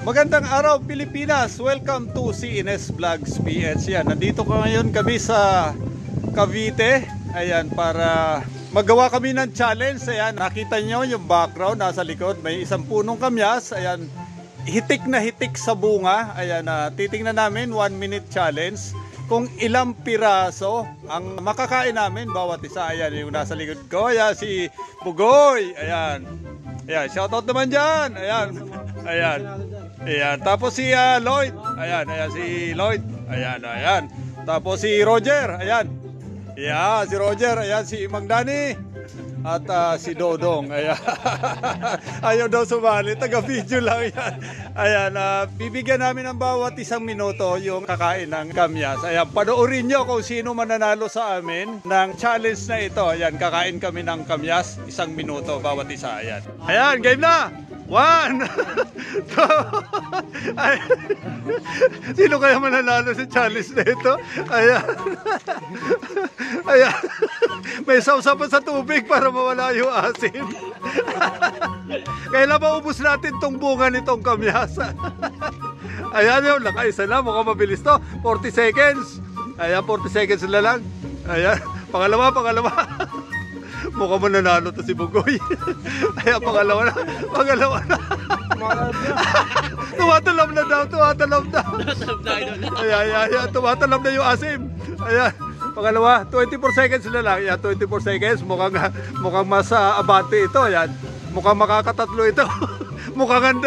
Magandang araw Pilipinas! Welcome to CNS Vlogs PH. Yan, nandito ko ngayon kami sa Cavite. Ayan, para magawa kami ng challenge. Ayan, nakita nyo yung background nasa likod. May isang punong kamyas. Ayan, hitik na hitik sa bunga. Ayan, titingnan namin 1 minute challenge kung ilang piraso ang makakain namin bawat isa. Ayan, yung nasa likod ko. Ayan, si Pugoy. Ayan. Ayan, shoutout naman dyan. Ayan. Ayan. Ayan. Tapos si Lloyd. Ayan. Ayan si Lloyd. Ayan. Ayan. Tapos si Roger. Ayan. Ayan. Si Roger. Ayan. Si Mang Dani. At si Dodong. Ayan. Ayaw daw sumali. Taga-video lang yan. Ayan. Bibigyan namin ng bawat isang minuto yung kakain ng kamyas. Ayan. Panoorin nyo kung sino mananalo sa amin ng challenge na ito. Ayan. Kakain kami ng kamyas. 1 minuto bawat isa. Ayan. Ayan. Game na! 1, 2, sino kaya mananalo sa challenge na ito? Ayan. Ayan. May sausapan sa tubig para mawala yung asin. Kailan maubos natin tong bunga nitong kamyas? Ayan yun, nakaisa na. Mukhang mabilis to. 40 seconds. Ayan, 40 seconds na lang. Ayan, pangalawa. Mukhang mananalo to si Bugoy. Ayan, pangalawa na. Tumatalab na daw. Ayan, tumatalab na yung asim. Ayan, pangalawa, 24 seconds na lang. Ayan, 24 seconds. Mukhang mas abante ito. Ayan, mukhang makakatatlo ito. Mukhang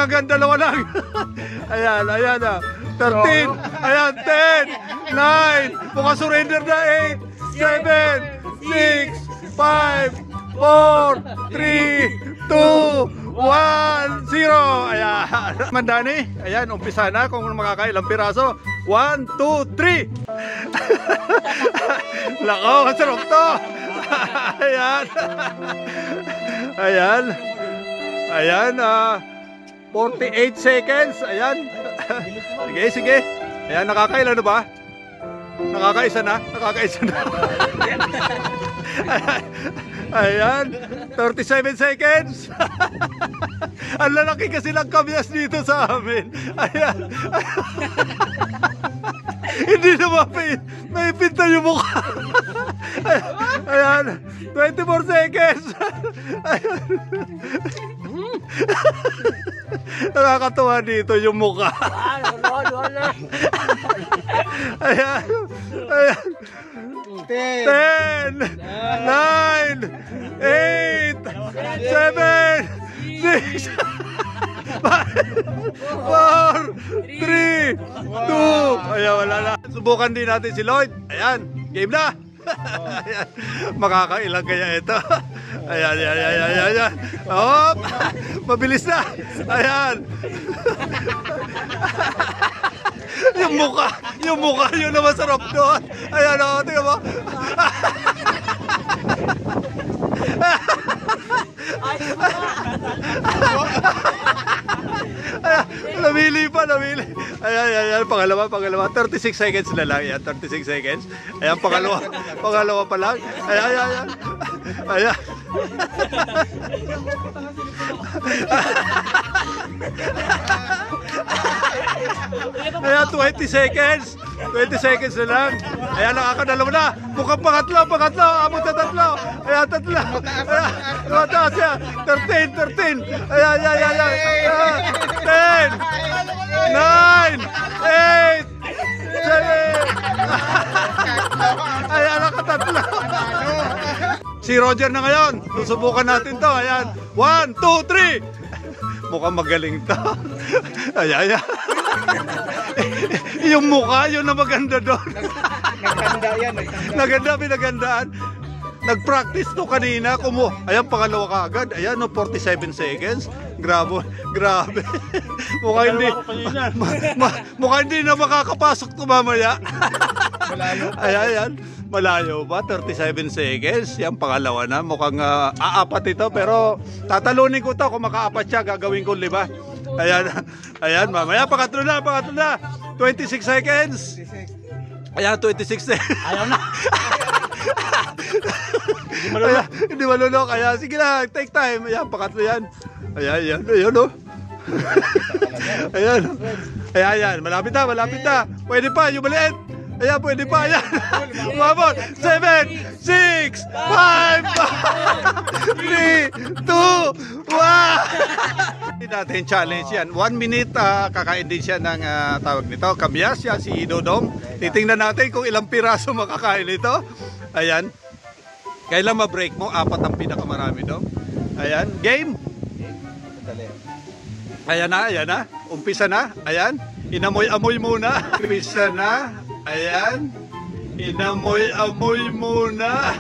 ang dalawa lang. Ayan, 13. Ayan, 10, 9. Mukhang surrender na. 8, 7, 6, 5, 4, 3, 2, 1, 0. Ayan. Mandani, ayan, umpisa na kung makakailang piraso. 1, 2, 3. Lako, masarap to. Ayan, 48 seconds. Ayan. Sige. Ayan, nakakailan na ba? Nakakaisa na. Ayan, 37 seconds. Ang lalaki kasi lang kamyas dito sa amin. Ayan. Hindi na maipinta yung mukha. Ayan, 24 seconds. Ayan. Nakakatuwa dito yung mukha. Ayan. 10, 9, 8, 7, 6, 5, 4, 3, 2. Ayan, wala na. Subukan din natin si Lloyd. Ayan, game na. Ayan, makakailang kaya ito. Ayan. Hop, mabilis na. Ayan. Yung mukha yun na masarap doon. Ayan, tingnan mo. Namili. Ayan, pangalawa. 36 seconds na lang. Ayan, 36 seconds. Ayan, pangalawa pa lang. Ayan. Ayan, 20 seconds. 20 seconds na lang. Ayan, nakakadalawa na. Mukhang pangatlo. Abot na tatlo. Ayan, tatlo. Ayan, tumataas siya. 13. Ayan. 10, 9, 8, 7. Ayan, nakatatlo. Si Roger na ngayon. Susubukan natin to. Ayan, 1, 2, 3. Mukhang magaling to. Ayan. Yung mukha, yun na maganda doon. Naganda yan. Pinagandaan. Nag-practice to kanina. Ayan, pangalawa ka agad. Ayan, 47 seconds. Grabe. Mukhang hindi na makakapasok to mamaya. Malayo. Ayan. Malayo ba? 37 seconds. Yan, pangalawa na. Mukhang aapat ito. Pero tatalunin ko to. Kung makaapat siya, gagawin ko 5. Ayan, mamaya. Pangatlo na. 26 seconds. Ayan, 26 seconds. Ayaw na. Hindi malunok. Ayan, sige na. Take time. Ayan, pangatlo yan. Ayan, oh. Ayan. Ayan. Malapit na, malapit na. Pwede pa, yung maliit. Ayan, pwede pa. Ayan. Umabot. 7, 6, 5, 3, 2, 1. Hindi natin challenge yan. 1 minute, kakain din siya ng tawag nito. Kamyas yan, si Dodong. Titingnan natin kung ilang piraso makakain ito. Ayan. Kailan ma-break mo? 4 ang pinakamarami daw. Ayan. Game. Ayan na. Umpisa na. Ayan. Inamoy-amoy muna. Umpisa na. Ayan. Inamoy-amoy muna.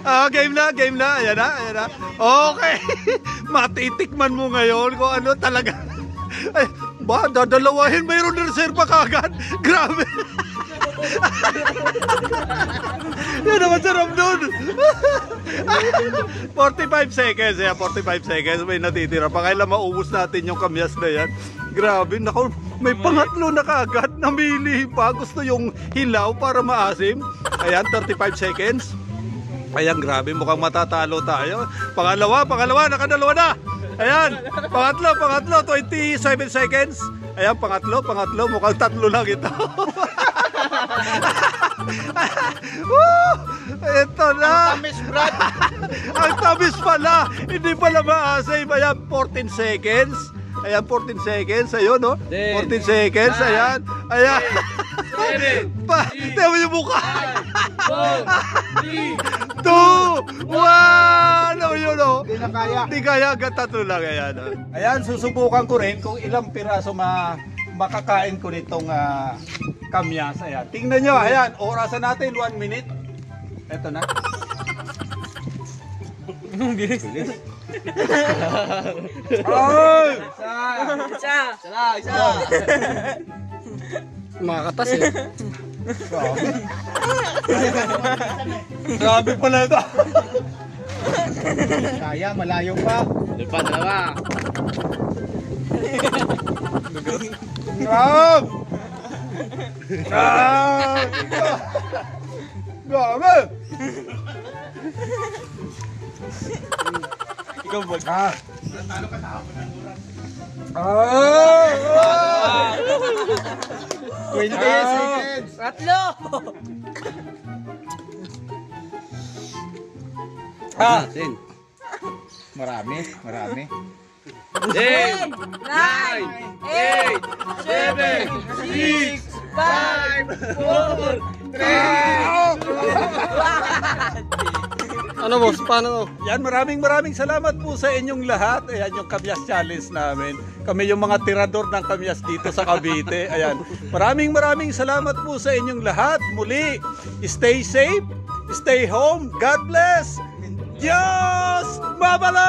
Okay, game na. Ayan na. Okay. Matitikman mo ngayon kung ano talaga. Ay, ba, dadalawahin mayroon na reserva kagad. Grabe. Yan naman sarap nun. 45 seconds. 45 seconds. May natitira pa. Kailan maubos natin yung kamyas na yan. Grabe. Naku, may pangatlo na kaagad. Namili pa. Gusto yung hilaw para maasim. Ayan, 35 seconds. Ayan, grabe. Mukhang matatalo tayo. Pangalawa. Nakadalawa na. Ayan. Pangatlo. 27 seconds. Ayan, pangatlo. Mukhang 3 lang ito. Ito na. Ang tamis, Brad. Ang tamis pala. Hindi pala maasim. Ayan, 14 seconds. Ayan, 14 seconds. Ayun, no? 14 seconds. Ayan. 7, Tiyan mo yung mukha. 4, 3, 2, 1. Ano yun, no? Hindi na kaya. Hindi kaya. Hanggang 3 lang. Ayan, no? Ayan, susubukan ko rin kung ilang piraso makakain ko nitong kamyas. Ayan. Tingnan nyo. Ayan. Orasan natin. 1 minute. Ito na. Bilis. Ay! Isa. Makakatas eh. Grabe pala ito. Kaya, malayo pa. Dalawa. Grabe! Grabe! Ikaw ba? Ah! 20 seconds. Tatlo! Sin. Marami. 10, 9, 8, 7, 6, 5, 4, 3, Ano boss? Paano? Yan, maraming salamat po sa inyong lahat. Ayan yung Kamyas Challenge namin. Kami yung mga tirador ng kamyas dito sa Cavite. Ayan. Maraming salamat po sa inyong lahat. Muli, stay safe, stay home. God bless. Diyos mabalos!